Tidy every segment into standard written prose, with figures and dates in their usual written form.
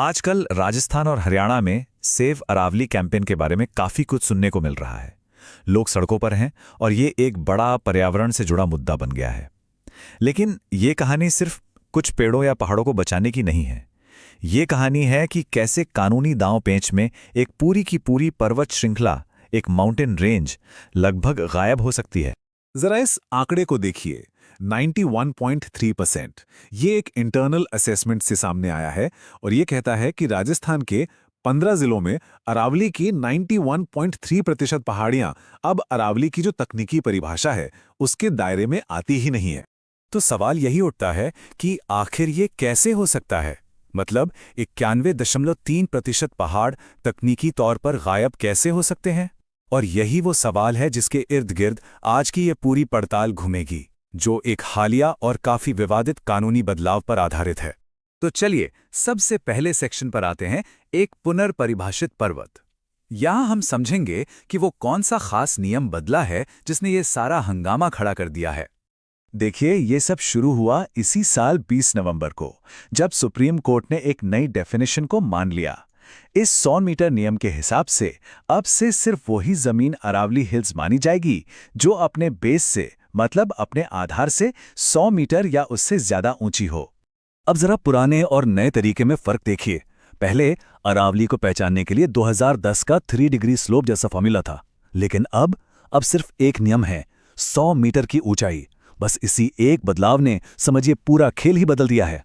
आजकल राजस्थान और हरियाणा में सेव अरावली कैंपेन के बारे में काफी कुछ सुनने को मिल रहा है। लोग सड़कों पर हैं और ये एक बड़ा पर्यावरण से जुड़ा मुद्दा बन गया है। लेकिन ये कहानी सिर्फ कुछ पेड़ों या पहाड़ों को बचाने की नहीं है। ये कहानी है कि कैसे कानूनी दांव पेंच में एक पूरी की पूरी पर्वत श्रृंखला, एक माउंटेन रेंज लगभग गायब हो सकती है। जरा इस आंकड़े को देखिए, 91.3%। ये एक इंटरनल असेसमेंट से सामने आया है और ये कहता है कि राजस्थान के 15 जिलों में अरावली की 91.3% पहाड़ियां अब अरावली की जो तकनीकी परिभाषा है उसके दायरे में आती ही नहीं है। तो सवाल यही उठता है कि आखिर ये कैसे हो सकता है? मतलब 91.3% पहाड़ तकनीकी तौर पर गायब कैसे हो सकते हैं? और यही वो सवाल है जिसके इर्द गिर्द आज की ये पूरी पड़ताल घूमेगी, जो एक हालिया और काफी विवादित कानूनी बदलाव पर आधारित है। तो चलिए सबसे पहले सेक्शन पर आते हैं, एक पुनर्परिभाषित पर्वत। यहां हम समझेंगे कि वो कौन सा खास नियम बदला है जिसने ये सारा हंगामा खड़ा कर दिया है। देखिए, ये सब शुरू हुआ इसी साल 20 नवंबर को, जब सुप्रीम कोर्ट ने एक नई डेफिनेशन को मान लिया। इस 100 मीटर नियम के हिसाब से अब से सिर्फ वही जमीन अरावली हिल्स मानी जाएगी जो अपने बेस से, मतलब अपने आधार से 100 मीटर या उससे ज्यादा ऊंची हो। अब जरा पुराने और नए तरीके में फर्क देखिए। पहले अरावली को पहचानने के लिए 2010 का 3 डिग्री स्लोप जैसा फॉर्मूला था, लेकिन अब सिर्फ एक नियम है, 100 मीटर की ऊंचाई। बस इसी एक बदलाव ने समझिए पूरा खेल ही बदल दिया है।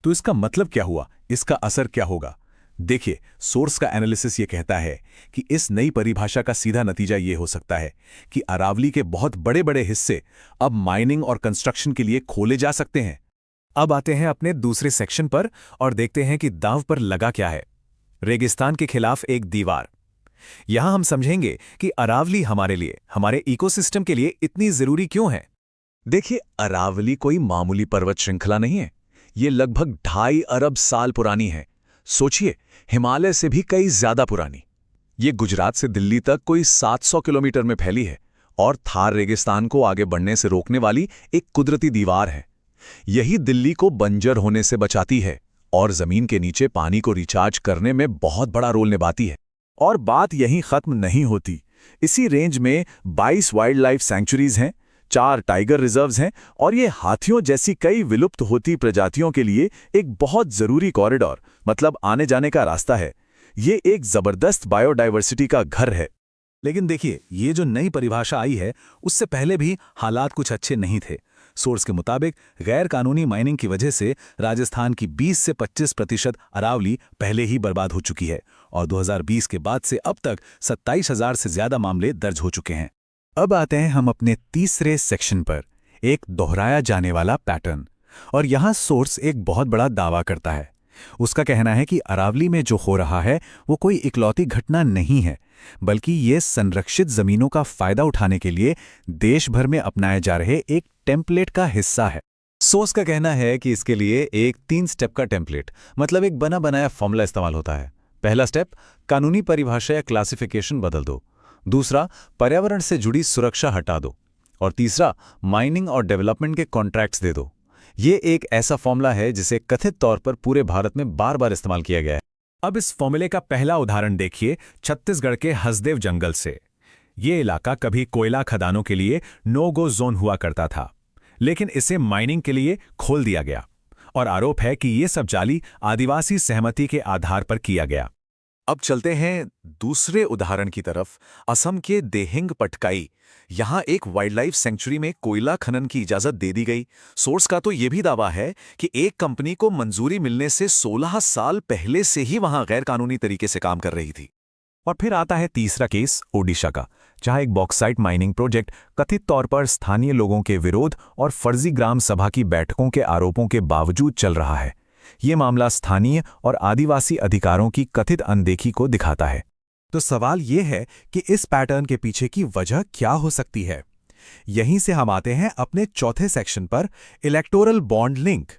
तो इसका मतलब क्या हुआ, इसका असर क्या होगा? देखिए, सोर्स का एनालिसिस ये कहता है कि इस नई परिभाषा का सीधा नतीजा ये हो सकता है कि अरावली के बहुत बड़े बड़े हिस्से अब माइनिंग और कंस्ट्रक्शन के लिए खोले जा सकते हैं। अब आते हैं अपने दूसरे सेक्शन पर और देखते हैं कि दांव पर लगा क्या है। रेगिस्तान के खिलाफ एक दीवार। यहां हम समझेंगे कि अरावली हमारे लिए, हमारे इकोसिस्टम के लिए इतनी जरूरी क्यों है। देखिए, अरावली कोई मामूली पर्वत श्रृंखला नहीं है। ये लगभग 2.5 अरब साल पुरानी है। सोचिए, हिमालय से भी कई ज्यादा पुरानी। ये गुजरात से दिल्ली तक कोई 700 किलोमीटर में फैली है और थार रेगिस्तान को आगे बढ़ने से रोकने वाली एक कुदरती दीवार है। यही दिल्ली को बंजर होने से बचाती है और जमीन के नीचे पानी को रिचार्ज करने में बहुत बड़ा रोल निभाती है। और बात यहीं खत्म नहीं होती। इसी रेंज में 22 वाइल्ड लाइफ सैंक्चुरीज हैं, 4 टाइगर रिजर्व्स हैं और ये हाथियों जैसी कई विलुप्त होती प्रजातियों के लिए एक बहुत जरूरी कॉरिडोर, मतलब आने जाने का रास्ता है। ये एक जबरदस्त बायोडायवर्सिटी का घर है। लेकिन देखिए, ये जो नई परिभाषा आई है उससे पहले भी हालात कुछ अच्छे नहीं थे। सोर्स के मुताबिक गैर कानूनी माइनिंग की वजह से राजस्थान की 20 से 25% अरावली पहले ही बर्बाद हो चुकी है और 2020 के बाद से अब तक 27,000 से ज्यादा मामले दर्ज हो चुके हैं। अब आते हैं हम अपने तीसरे सेक्शन पर, एक दोहराया जाने वाला पैटर्न। और यहां सोर्स एक बहुत बड़ा दावा करता है। उसका कहना है कि अरावली में जो हो रहा है वो कोई इकलौती घटना नहीं है, बल्कि ये संरक्षित जमीनों का फायदा उठाने के लिए देश भर में अपनाए जा रहे एक टेम्पलेट का हिस्सा है। सोर्स का कहना है कि इसके लिए एक 3 स्टेप का टेम्पलेट, मतलब एक बना बनाया फॉर्मूला इस्तेमाल होता है। पहला स्टेप, कानूनी परिभाषा या क्लासिफिकेशन बदल दो। दूसरा, पर्यावरण से जुड़ी सुरक्षा हटा दो। और तीसरा, माइनिंग और डेवलपमेंट के कॉन्ट्रैक्ट्स दे दो। ये एक ऐसा फॉर्मूला है जिसे कथित तौर पर पूरे भारत में बार बार इस्तेमाल किया गया है। अब इस फॉर्मूले का पहला उदाहरण देखिए, छत्तीसगढ़ के हसदेव जंगल से। ये इलाका कभी कोयला खदानों के लिए नो गो जोन हुआ करता था, लेकिन इसे माइनिंग के लिए खोल दिया गया और आरोप है कि ये सब जाली आदिवासी सहमति के आधार पर किया गया। अब चलते हैं दूसरे उदाहरण की तरफ, असम के देहिंग पटकाई। यहां एक वाइल्ड लाइफ सेंचुरी में कोयला खनन की इजाजत दे दी गई। सोर्स का तो यह भी दावा है कि एक कंपनी को मंजूरी मिलने से 16 साल पहले से ही वहां गैर कानूनी तरीके से काम कर रही थी। और फिर आता है तीसरा केस, ओडिशा का, जहां एक बॉक्साइट माइनिंग प्रोजेक्ट कथित तौर पर स्थानीय लोगों के विरोध और फर्जी ग्राम सभा की बैठकों के आरोपों के बावजूद चल रहा है। ये मामला स्थानीय और आदिवासी अधिकारों की कथित अनदेखी को दिखाता है। तो सवाल ये है कि इस पैटर्न के पीछे की वजह क्या हो सकती है। यहीं से हम आते हैं अपने चौथे सेक्शन पर, इलेक्टोरल बॉन्ड लिंक।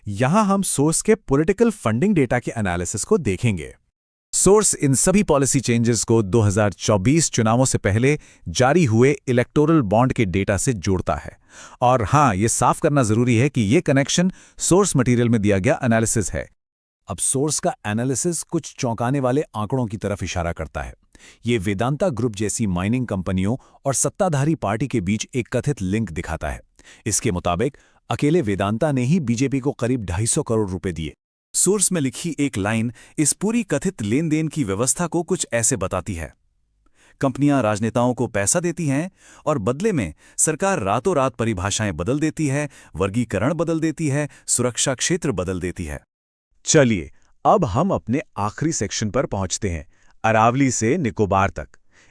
यहां हम सोर्स के पॉलिटिकल फंडिंग डेटा के एनालिसिस को देखेंगे। सोर्स इन सभी पॉलिसी चेंजेस को 2024 चुनावों से पहले जारी हुए इलेक्टोरल बॉन्ड के डेटा से जोड़ता है। और हां, ये साफ करना जरूरी है कि ये कनेक्शन सोर्स मटेरियल में दिया गया एनालिसिस है। अब सोर्स का एनालिसिस कुछ चौंकाने वाले आंकड़ों की तरफ इशारा करता है। ये वेदांता ग्रुप जैसी माइनिंग कंपनियों और सत्ताधारी पार्टी के बीच एक कथित लिंक दिखाता है। इसके मुताबिक अकेले वेदांता ने ही बीजेपी को करीब 250 करोड़ रुपए दिए। सोर्स में लिखी एक लाइन इस पूरी कथित लेन देन की व्यवस्था को कुछ ऐसे बताती है। कंपनियां राजनेताओं को पैसा देती हैं और बदले में सरकार रातों रात परिभाषाएं बदल देती है, वर्गीकरण बदल देती है, सुरक्षा क्षेत्र बदल देती है। चलिए अब हम अपने आखिरी सेक्शन पर पहुंचते हैं, अरावली से निकोबार तक।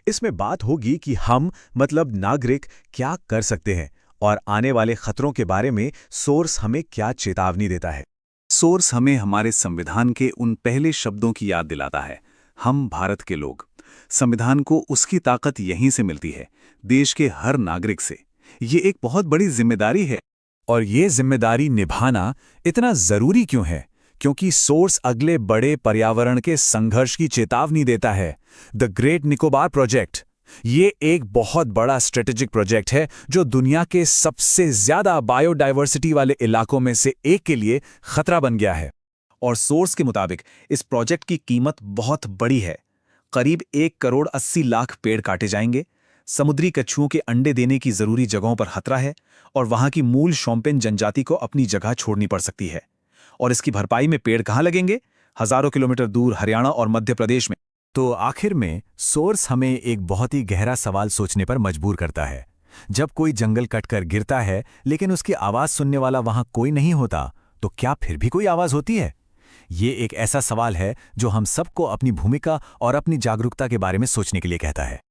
इसमें बात होगी कि हम मतलब नागरिक क्या कर सकते हैं और आने वाले खतरों के बारे में सोर्स हमें क्या चेतावनी देता है। सोर्स हमें हमारे संविधान के उन पहले शब्दों की याद दिलाता है, हम भारत के लोग। संविधान को उसकी ताकत यहीं से मिलती है, देश के हर नागरिक से। ये एक बहुत बड़ी जिम्मेदारी है। और ये जिम्मेदारी निभाना इतना जरूरी क्यों है? क्योंकि सोर्स अगले बड़े पर्यावरण के संघर्ष की चेतावनी देता है, द ग्रेट निकोबार प्रोजेक्ट। ये एक बहुत बड़ा स्ट्रेटेजिक प्रोजेक्ट है जो दुनिया के सबसे ज्यादा बायोडायवर्सिटी वाले इलाकों में से एक के लिए खतरा बन गया है। और सोर्स के मुताबिक इस प्रोजेक्ट की कीमत बहुत बड़ी है। करीब 1,80,00,000 पेड़ काटे जाएंगे, समुद्री कछुओं के अंडे देने की जरूरी जगहों पर खतरा है और वहां की मूल शोम्पेन जनजाति को अपनी जगह छोड़नी पड़ सकती है। और इसकी भरपाई में पेड़ कहां लगेंगे? हजारों किलोमीटर दूर हरियाणा और मध्य प्रदेश में। तो आखिर में सोर्स हमें एक बहुत ही गहरा सवाल सोचने पर मजबूर करता है। जब कोई जंगल कटकर गिरता है लेकिन उसकी आवाज सुनने वाला वहां कोई नहीं होता, तो क्या फिर भी कोई आवाज होती है? ये एक ऐसा सवाल है जो हम सबको अपनी भूमिका और अपनी जागरूकता के बारे में सोचने के लिए कहता है।